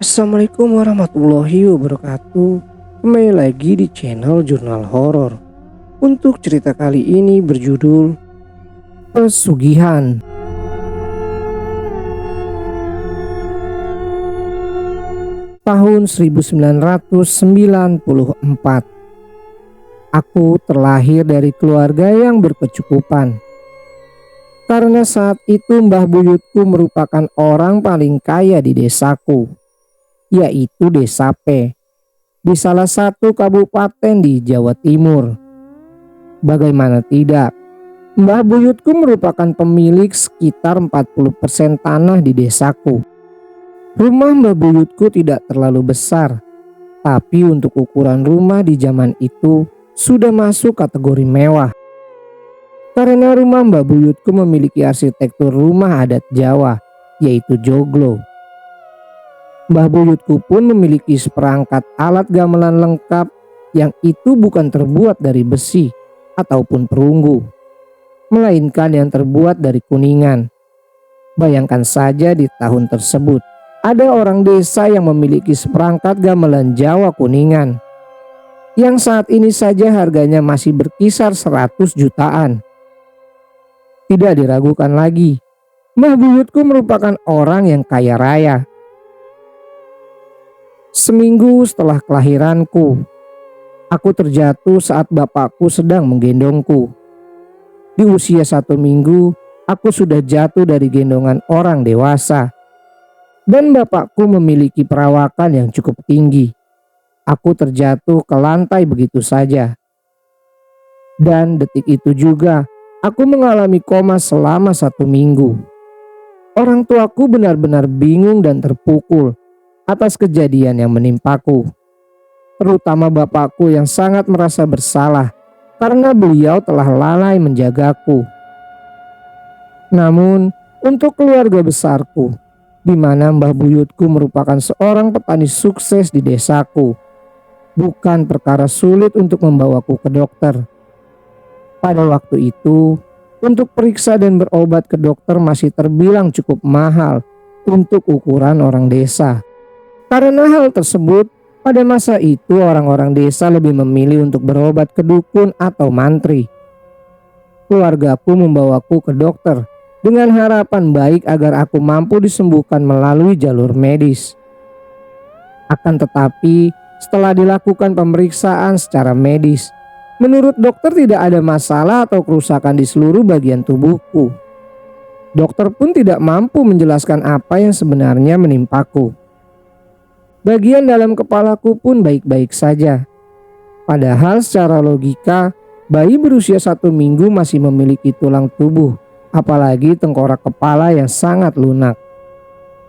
Assalamualaikum warahmatullahi wabarakatuh. Kembali lagi di channel Jurnal Horor. Untuk cerita kali ini berjudul Pesugihan. Tahun 1994. Aku terlahir dari keluarga yang berkecukupan. Karena saat itu mbah buyutku merupakan orang paling kaya di desaku, yaitu Desa P, di salah satu kabupaten di Jawa Timur. Bagaimana tidak, mbah buyutku merupakan pemilik sekitar 40% tanah di desaku. Rumah mbah buyutku tidak terlalu besar, tapi untuk ukuran rumah di zaman itu sudah masuk kategori mewah. Karena rumah mbah buyutku memiliki arsitektur rumah adat Jawa, yaitu joglo. Mbah buyutku pun memiliki seperangkat alat gamelan lengkap yang itu bukan terbuat dari besi ataupun perunggu, melainkan yang terbuat dari kuningan. Bayangkan saja di tahun tersebut ada orang desa yang memiliki seperangkat gamelan Jawa kuningan, yang saat ini saja harganya masih berkisar 100 jutaan. Tidak diragukan lagi, mbah buyutku merupakan orang yang kaya raya. Seminggu setelah kelahiranku, aku terjatuh saat bapakku sedang menggendongku. Di usia 1 minggu, aku sudah jatuh dari gendongan orang dewasa. Dan bapakku memiliki perawakan yang cukup tinggi. Aku terjatuh ke lantai begitu saja. Dan detik itu juga, aku mengalami koma selama 1 minggu. Orang tuaku benar-benar bingung dan terpukul atas kejadian yang menimpaku, terutama bapakku yang sangat merasa bersalah karena beliau telah lalai menjagaku. Namun untuk keluarga besarku, di mana mbah buyutku merupakan seorang petani sukses di desaku, bukan perkara sulit untuk membawaku ke dokter. Pada waktu itu, untuk periksa dan berobat ke dokter masih terbilang cukup mahal untuk ukuran orang desa. Karena hal tersebut, pada masa itu orang-orang desa lebih memilih untuk berobat ke dukun atau mantri. Keluargaku membawaku ke dokter dengan harapan baik agar aku mampu disembuhkan melalui jalur medis. Akan tetapi, setelah dilakukan pemeriksaan secara medis, menurut dokter tidak ada masalah atau kerusakan di seluruh bagian tubuhku. Dokter pun tidak mampu menjelaskan apa yang sebenarnya menimpaku. Bagian dalam kepalaku pun baik-baik saja. Padahal secara logika, bayi berusia 1 minggu masih memiliki tulang tubuh, apalagi tengkorak kepala yang sangat lunak.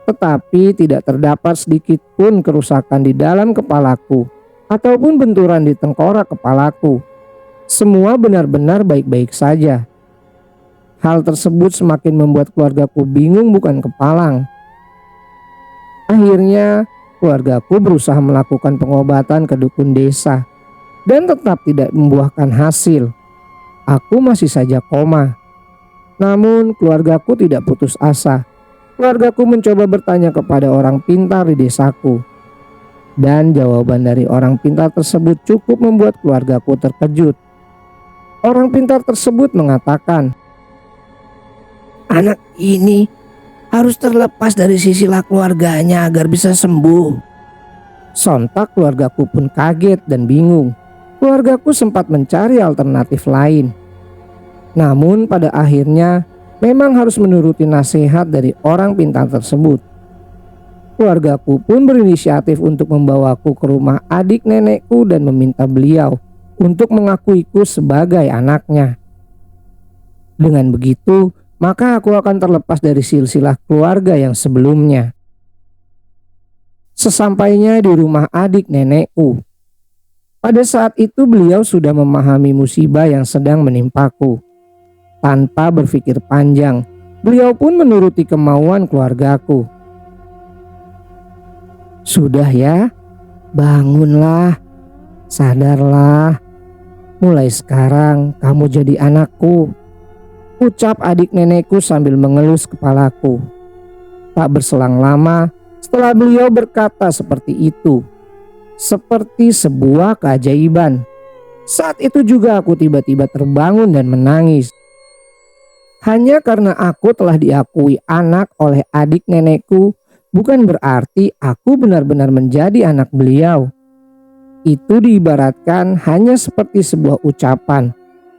Tetapi tidak terdapat sedikit pun kerusakan di dalam kepalaku ataupun benturan di tengkorak kepalaku. Semua benar-benar baik-baik saja. Hal tersebut semakin membuat keluargaku bingung bukan kepalang. Akhirnya keluargaku berusaha melakukan pengobatan ke dukun desa dan tetap tidak membuahkan hasil. Aku masih saja koma. Namun keluargaku tidak putus asa. Keluargaku mencoba bertanya kepada orang pintar di desaku. Dan jawaban dari orang pintar tersebut cukup membuat keluargaku terkejut. Orang pintar tersebut mengatakan, "Anak ini harus terlepas dari sisilah keluarganya agar bisa sembuh." Sontak keluargaku pun kaget dan bingung. Keluargaku sempat mencari alternatif lain. Namun pada akhirnya memang harus menuruti nasihat dari orang pintar tersebut. Keluargaku pun berinisiatif untuk membawaku ke rumah adik nenekku dan meminta beliau untuk mengakuiku sebagai anaknya. Dengan begitu, maka aku akan terlepas dari silsilah keluarga yang sebelumnya. Sesampainya di rumah adik nenekku, pada saat itu beliau sudah memahami musibah yang sedang menimpaku. Tanpa berpikir panjang, beliau pun menuruti kemauan keluargaku. "Sudah ya, bangunlah, sadarlah. Mulai sekarang kamu jadi anakku," ucap adik nenekku sambil mengelus kepalaku. Tak berselang lama, Setelah beliau berkata seperti itu, seperti sebuah keajaiban, saat itu juga aku tiba-tiba terbangun dan menangis. Hanya karena aku telah diakui anak oleh adik nenekku, bukan berarti aku benar-benar menjadi anak beliau. Itu diibaratkan hanya seperti sebuah ucapan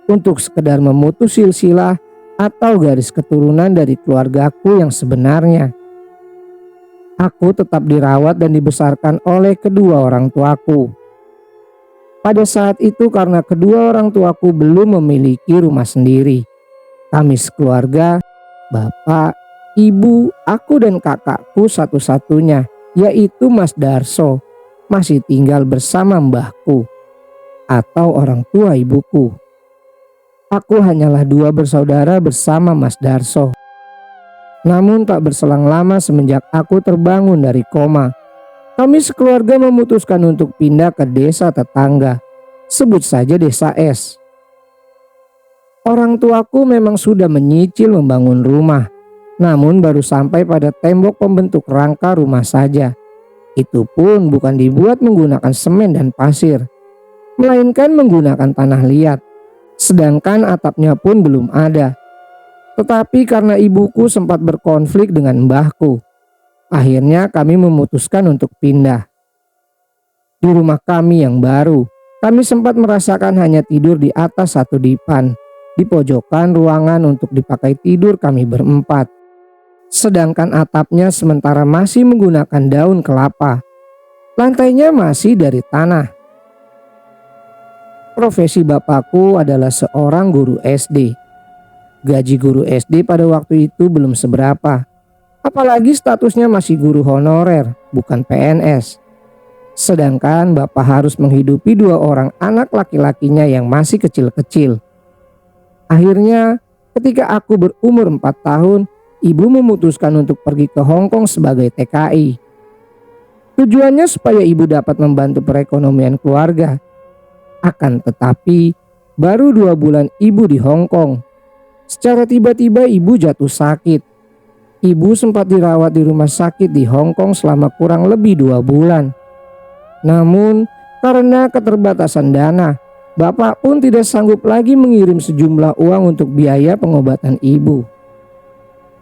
untuk sekedar memutus silsilah atau garis keturunan dari keluargaku yang sebenarnya. Aku tetap dirawat dan dibesarkan oleh kedua orang tuaku. Pada saat itu karena kedua orang tuaku belum memiliki rumah sendiri, kami sekeluarga, bapak, ibu, aku dan kakakku satu-satunya, yaitu Mas Darso, masih tinggal bersama mbahku atau orang tua ibuku. Aku hanyalah dua bersaudara bersama Mas Darso. Namun tak berselang lama semenjak aku terbangun dari koma, kami sekeluarga memutuskan untuk pindah ke desa tetangga, sebut saja desa S. Orang tuaku memang sudah menyicil membangun rumah, namun baru sampai pada tembok pembentuk rangka rumah saja. Itu pun bukan dibuat menggunakan semen dan pasir, melainkan menggunakan tanah liat. Sedangkan atapnya pun belum ada. Tetapi karena ibuku sempat berkonflik dengan mbahku, akhirnya kami memutuskan untuk pindah. Di rumah kami yang baru, kami sempat merasakan hanya tidur di atas satu dipan. Di pojokan ruangan untuk dipakai tidur kami berempat. Sedangkan atapnya sementara masih menggunakan daun kelapa. Lantainya masih dari tanah. Profesi bapakku adalah seorang guru SD. Gaji guru SD pada waktu itu belum seberapa. Apalagi statusnya masih guru honorer, bukan PNS. Sedangkan bapak harus menghidupi dua orang anak laki-lakinya yang masih kecil-kecil. Akhirnya ketika aku berumur 4 tahun, ibu memutuskan untuk pergi ke Hong Kong sebagai TKI. Tujuannya supaya ibu dapat membantu perekonomian keluarga. Akan tetapi baru 2 bulan ibu di Hong Kong, secara tiba-tiba ibu jatuh sakit. Ibu sempat dirawat di rumah sakit di Hong Kong selama kurang lebih 2 bulan. Namun karena keterbatasan dana, bapak pun tidak sanggup lagi mengirim sejumlah uang untuk biaya pengobatan ibu.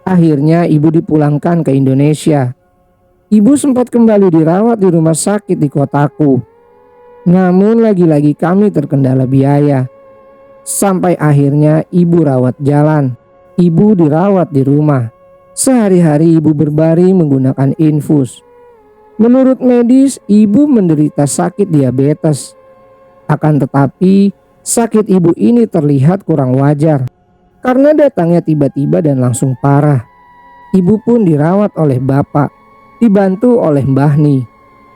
Akhirnya ibu dipulangkan ke Indonesia. Ibu sempat kembali dirawat di rumah sakit di kotaku. Namun lagi-lagi kami terkendala biaya. Sampai akhirnya ibu rawat jalan. Ibu dirawat di rumah. Sehari-hari ibu berbaring menggunakan infus. Menurut medis, ibu menderita sakit diabetes. Akan tetapi, sakit ibu ini terlihat kurang wajar karena datangnya tiba-tiba dan langsung parah. Ibu pun dirawat oleh bapak, dibantu oleh Mbah Ni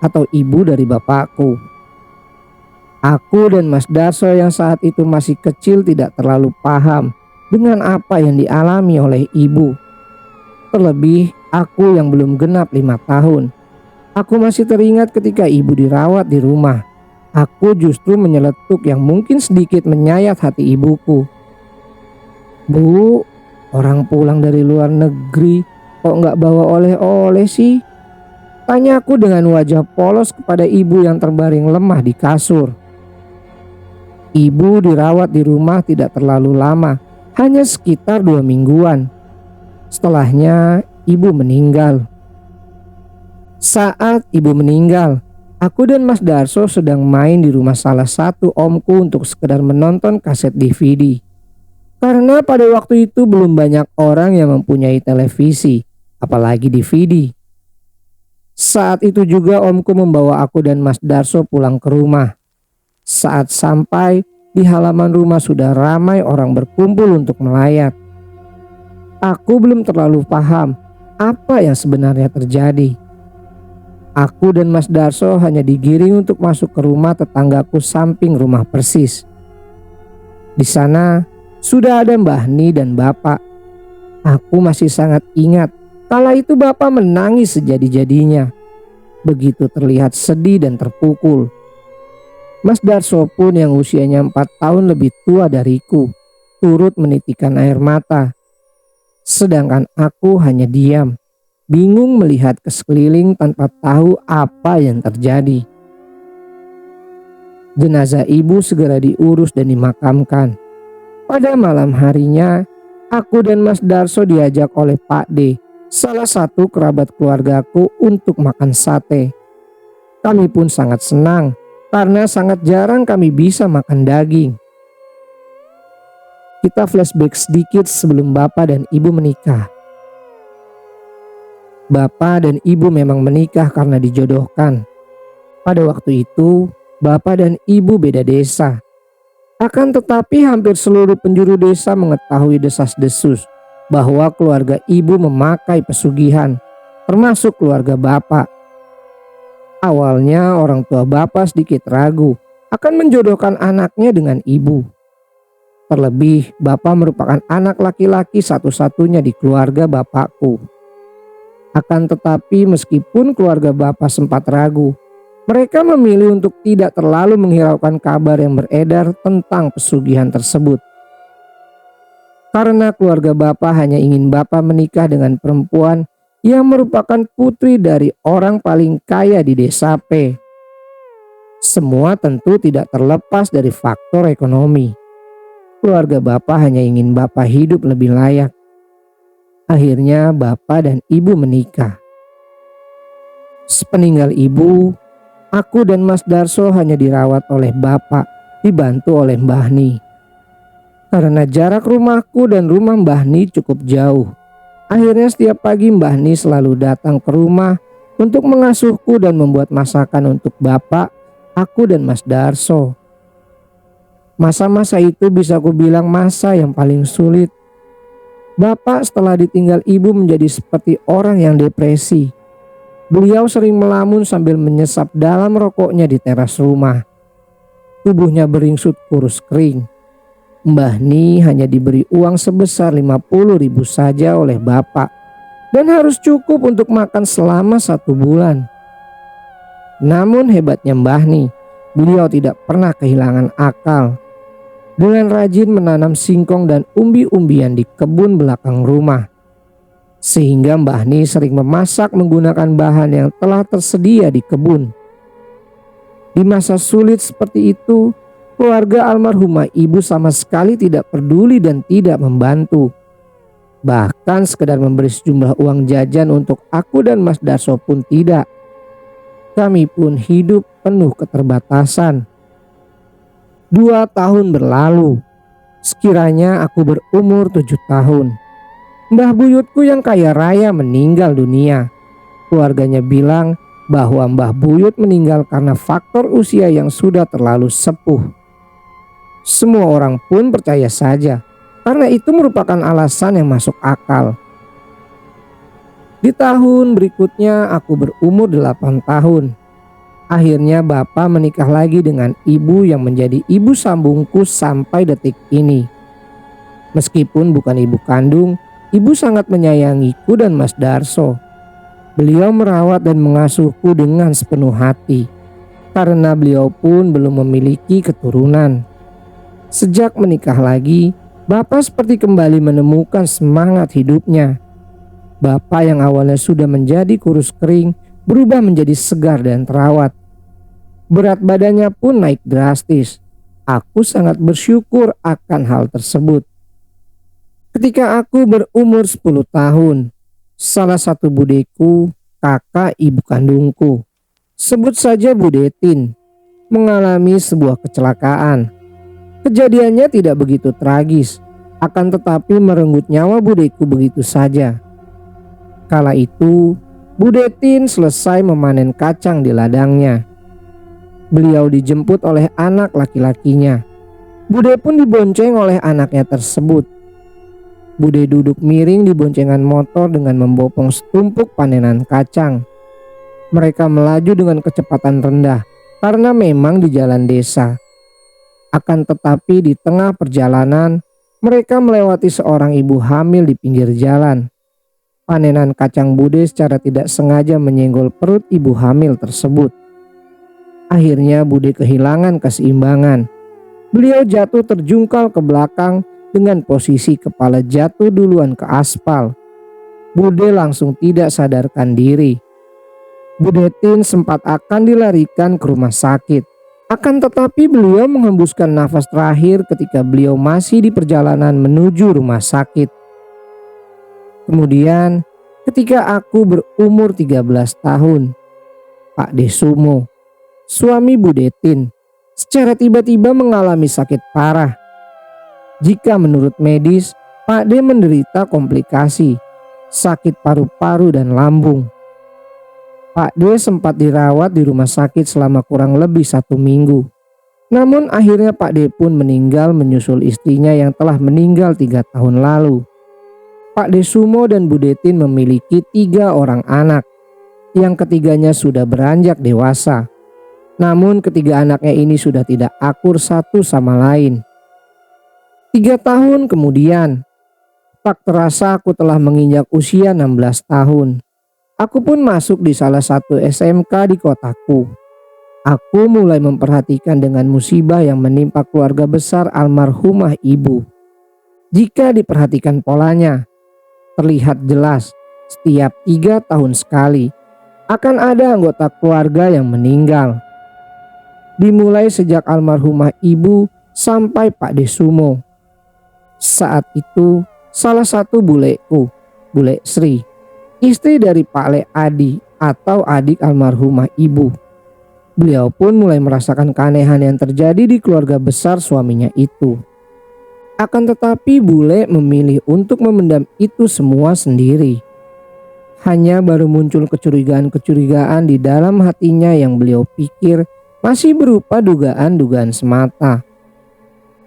atau ibu dari bapakku. Aku dan Mas Darso yang saat itu masih kecil tidak terlalu paham dengan apa yang dialami oleh ibu. Terlebih aku yang belum genap 5 tahun. Aku masih teringat ketika ibu dirawat di rumah. Aku justru menyeletuk yang mungkin sedikit menyayat hati ibuku. "Bu, orang pulang dari luar negeri kok nggak bawa oleh-oleh sih?" Tanya aku dengan wajah polos kepada ibu yang terbaring lemah di kasur. Ibu dirawat di rumah tidak terlalu lama, hanya sekitar 2 mingguan. Setelahnya ibu meninggal. Saat ibu meninggal, aku dan Mas Darso sedang main di rumah salah satu omku untuk sekedar menonton kaset DVD. Karena pada waktu itu belum banyak orang yang mempunyai televisi, apalagi DVD. Saat itu juga omku membawa aku dan Mas Darso pulang ke rumah. Saat sampai di halaman rumah sudah ramai orang berkumpul untuk melayat. Aku belum terlalu paham apa yang sebenarnya terjadi. Aku dan Mas Darso hanya digiring untuk masuk ke rumah tetanggaku samping rumah persis. Di sana sudah ada Mbah Ni dan Bapak. Aku masih sangat ingat kala itu Bapak menangis sejadi-jadinya. Begitu terlihat sedih dan terpukul. Mas Darso pun yang usianya 4 tahun lebih tua dariku turut menitikan air mata. Sedangkan aku hanya diam. bingung melihat ke sekeliling tanpa tahu apa yang terjadi. Jenazah ibu segera diurus dan dimakamkan. Pada malam harinya, aku dan Mas Darso diajak oleh Pak D, salah satu kerabat keluargaku, untuk makan sate. Kami pun sangat senang karena sangat jarang kami bisa makan daging. Kita flashback sedikit sebelum bapak dan ibu menikah. Bapak dan ibu memang menikah karena dijodohkan. Pada waktu itu, bapak dan ibu beda desa. Akan tetapi hampir seluruh penjuru desa mengetahui desas-desus bahwa keluarga ibu memakai pesugihan, termasuk keluarga bapak. Awalnya orang tua bapak sedikit ragu akan menjodohkan anaknya dengan ibu. Terlebih bapak merupakan anak laki-laki satu-satunya di keluarga bapakku. Akan tetapi meskipun keluarga bapak sempat ragu, mereka memilih untuk tidak terlalu menghiraukan kabar yang beredar tentang pesugihan tersebut. Karena keluarga bapak hanya ingin bapak menikah dengan perempuan yang merupakan putri dari orang paling kaya di desa P. Semua tentu tidak terlepas dari faktor ekonomi. Keluarga bapak hanya ingin bapak hidup lebih layak. Akhirnya bapak dan ibu menikah. Sepeninggal ibu, aku dan Mas Darso hanya dirawat oleh bapak, dibantu oleh Mbah Ni. Karena jarak rumahku dan rumah Mbah Ni cukup jauh, akhirnya setiap pagi Mbah Ni selalu datang ke rumah untuk mengasuhku dan membuat masakan untuk bapak, aku dan Mas Darso. Masa-masa itu bisa ku bilang masa yang paling sulit. Bapak setelah ditinggal ibu menjadi seperti orang yang depresi. Beliau sering melamun sambil menyesap dalam rokoknya di teras rumah. Tubuhnya beringsut kurus kering. Mbah Ni hanya diberi uang sebesar 50.000 saja oleh bapak dan harus cukup untuk makan selama 1 bulan. Namun hebatnya Mbah Ni, beliau tidak pernah kehilangan akal. Dengan rajin menanam singkong dan umbi-umbian di kebun belakang rumah. Sehingga Mbah Ni sering memasak menggunakan bahan yang telah tersedia di kebun. Di masa sulit seperti itu, keluarga almarhumah ibu sama sekali tidak peduli dan tidak membantu. Bahkan sekedar memberi sejumlah uang jajan untuk aku dan Mas Darso pun tidak. Kami pun hidup penuh keterbatasan. 2 tahun berlalu. Sekiranya aku berumur 7 tahun. Mbah buyutku yang kaya raya meninggal dunia. Keluarganya bilang bahwa Mbah Buyut meninggal karena faktor usia yang sudah terlalu sepuh. Semua orang pun percaya saja, karena itu merupakan alasan yang masuk akal. Di tahun berikutnya aku berumur 8 tahun. Akhirnya bapak menikah lagi dengan ibu yang menjadi ibu sambungku sampai detik ini. Meskipun bukan ibu kandung, ibu sangat menyayangiku dan Mas Darso. Beliau merawat dan mengasuhku dengan sepenuh hati, karena beliau pun belum memiliki keturunan. Sejak menikah lagi, bapak seperti kembali menemukan semangat hidupnya. Bapak yang awalnya sudah menjadi kurus kering, berubah menjadi segar dan terawat. Berat badannya pun naik drastis. Aku sangat bersyukur akan hal tersebut. Ketika aku berumur 10 tahun, salah satu budeku, kakak ibu kandungku, sebut saja Bu Detin, mengalami sebuah kecelakaan. Kejadiannya tidak begitu tragis, akan tetapi merenggut nyawa budeku begitu saja. Kala itu, Bu Detin selesai memanen kacang di ladangnya. Beliau dijemput oleh anak laki-lakinya. Bude pun dibonceng oleh anaknya tersebut. Bude duduk miring di boncengan motor dengan membopong setumpuk panenan kacang. Mereka melaju dengan kecepatan rendah karena memang di jalan desa. Akan tetapi di tengah perjalanan, mereka melewati seorang ibu hamil di pinggir jalan. Panenan kacang Bude secara tidak sengaja menyenggol perut ibu hamil tersebut. Akhirnya Bude kehilangan keseimbangan. Beliau jatuh terjungkal ke belakang dengan posisi kepala jatuh duluan ke aspal. Bude langsung tidak sadarkan diri. Budetin sempat akan dilarikan ke rumah sakit. Akan tetapi beliau menghembuskan nafas terakhir ketika beliau masih di perjalanan menuju rumah sakit. Kemudian ketika aku berumur 13 tahun, Pak Desumo, suami Budetin, secara tiba-tiba mengalami sakit parah. Jika menurut medis, Pak D menderita komplikasi, sakit paru-paru dan lambung. Pak D sempat dirawat di rumah sakit selama kurang lebih 1 minggu. Namun akhirnya Pak D pun meninggal menyusul istrinya yang telah meninggal 3 tahun lalu. Pak Desumo dan Budetin memiliki 3 orang anak. Yang ketiganya sudah beranjak dewasa. Namun ketiga anaknya ini sudah tidak akur satu sama lain. 3 tahun kemudian, tak terasa aku telah menginjak usia 16 tahun. Aku pun masuk di salah satu SMK di kotaku. Aku mulai memperhatikan dengan musibah yang menimpa keluarga besar almarhumah ibu. Jika diperhatikan polanya, terlihat jelas setiap 3 tahun sekali akan ada anggota keluarga yang meninggal. Dimulai sejak almarhumah ibu sampai Pak Desumo. Saat itu salah satu buleku, Bule Sri, istri dari Pak Le Adi atau adik almarhumah ibu. Beliau pun mulai merasakan keanehan yang terjadi di keluarga besar suaminya itu. Akan tetapi bule memilih untuk memendam itu semua sendiri. Hanya baru muncul kecurigaan-kecurigaan di dalam hatinya yang beliau pikir masih berupa dugaan-dugaan semata.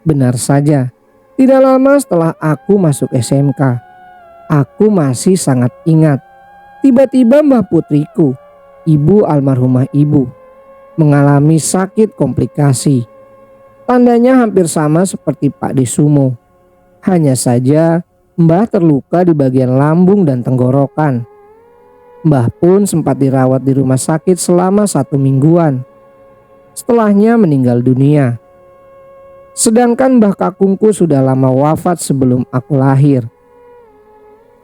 Benar saja, tidak lama setelah aku masuk SMK, aku masih sangat ingat. Tiba-tiba Mbah Putriku, ibu almarhumah ibu, mengalami sakit komplikasi. Tandanya hampir sama seperti Pak Desumo. Hanya saja Mbah terluka di bagian lambung dan tenggorokan. Mbah pun sempat dirawat di rumah sakit selama 1 mingguan. Setelahnya meninggal dunia. Sedangkan Mbah Kakungku sudah lama wafat sebelum aku lahir.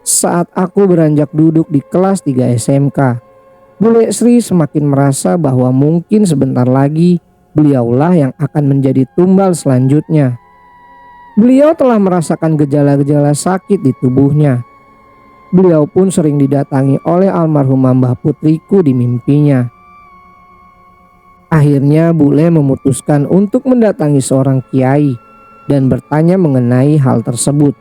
Saat aku beranjak duduk di kelas 3 SMK, Bule Sri semakin merasa bahwa mungkin sebentar lagi beliaulah yang akan menjadi tumbal selanjutnya. Beliau telah merasakan gejala-gejala sakit di tubuhnya. Beliau pun sering didatangi oleh almarhumah Mbah Putriku di mimpinya. Akhirnya Bule memutuskan untuk mendatangi seorang kiai dan bertanya mengenai hal tersebut.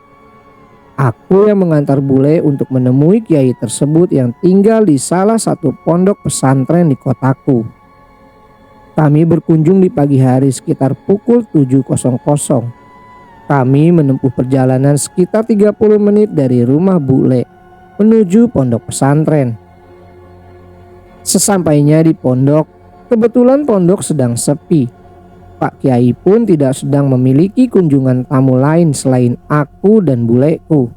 Aku yang mengantar Bule untuk menemui kiai tersebut yang tinggal di salah satu pondok pesantren di kotaku. Kami berkunjung di pagi hari sekitar pukul 7.00. Kami menempuh perjalanan sekitar 30 menit dari rumah Bule menuju pondok pesantren. Sesampainya di pondok, kebetulan pondok sedang sepi. Pak Kiai pun tidak sedang memiliki kunjungan tamu lain selain aku dan buleku.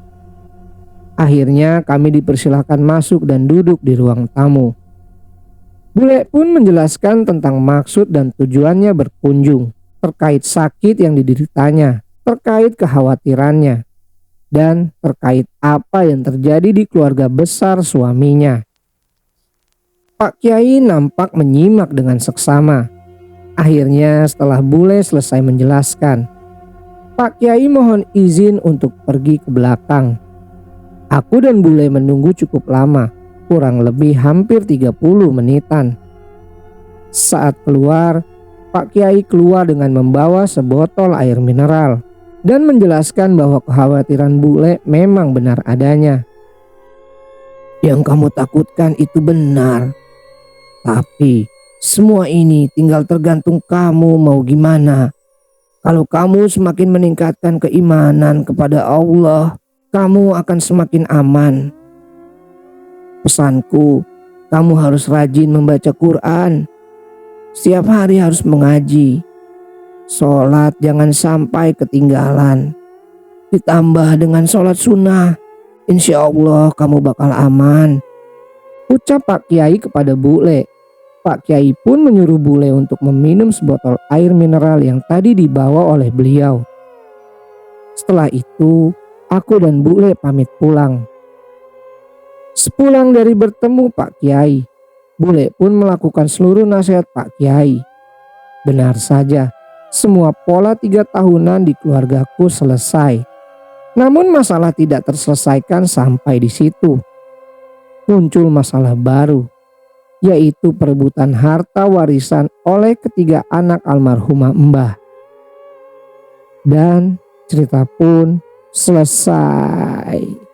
Akhirnya kami dipersilahkan masuk dan duduk di ruang tamu. Bule pun menjelaskan tentang maksud dan tujuannya berkunjung, terkait sakit yang dideritanya, terkait kekhawatirannya, dan terkait apa yang terjadi di keluarga besar suaminya. Pak Kiai nampak menyimak dengan seksama. Akhirnya setelah Bule selesai menjelaskan, Pak Kiai mohon izin untuk pergi ke belakang. Aku dan Bule menunggu cukup lama, kurang lebih hampir 30 menitan. Saat keluar, Pak Kiai keluar dengan membawa sebotol air mineral dan menjelaskan bahwa kekhawatiran Bule memang benar adanya. Yang kamu takutkan itu benar, tapi semua ini tinggal tergantung kamu mau gimana. Kalau kamu semakin meningkatkan keimanan kepada Allah, kamu akan semakin aman. Pesanku, kamu harus rajin membaca Quran. Setiap hari harus mengaji. Sholat jangan sampai ketinggalan. Ditambah dengan sholat sunnah, insya Allah kamu bakal aman, ucap Pak Kiai kepada Bule. Pak Kiai pun menyuruh Bule untuk meminum sebotol air mineral yang tadi dibawa oleh beliau. Setelah itu, aku dan Bule pamit pulang. Sepulang dari bertemu Pak Kiai, bule pun melakukan seluruh nasihat Pak Kiai. Benar saja, semua pola 3 tahunan di keluargaku selesai. Namun masalah tidak terselesaikan sampai di situ. Muncul masalah baru, yaitu perebutan harta warisan oleh ketiga anak almarhumah Mbah. Dan cerita pun selesai.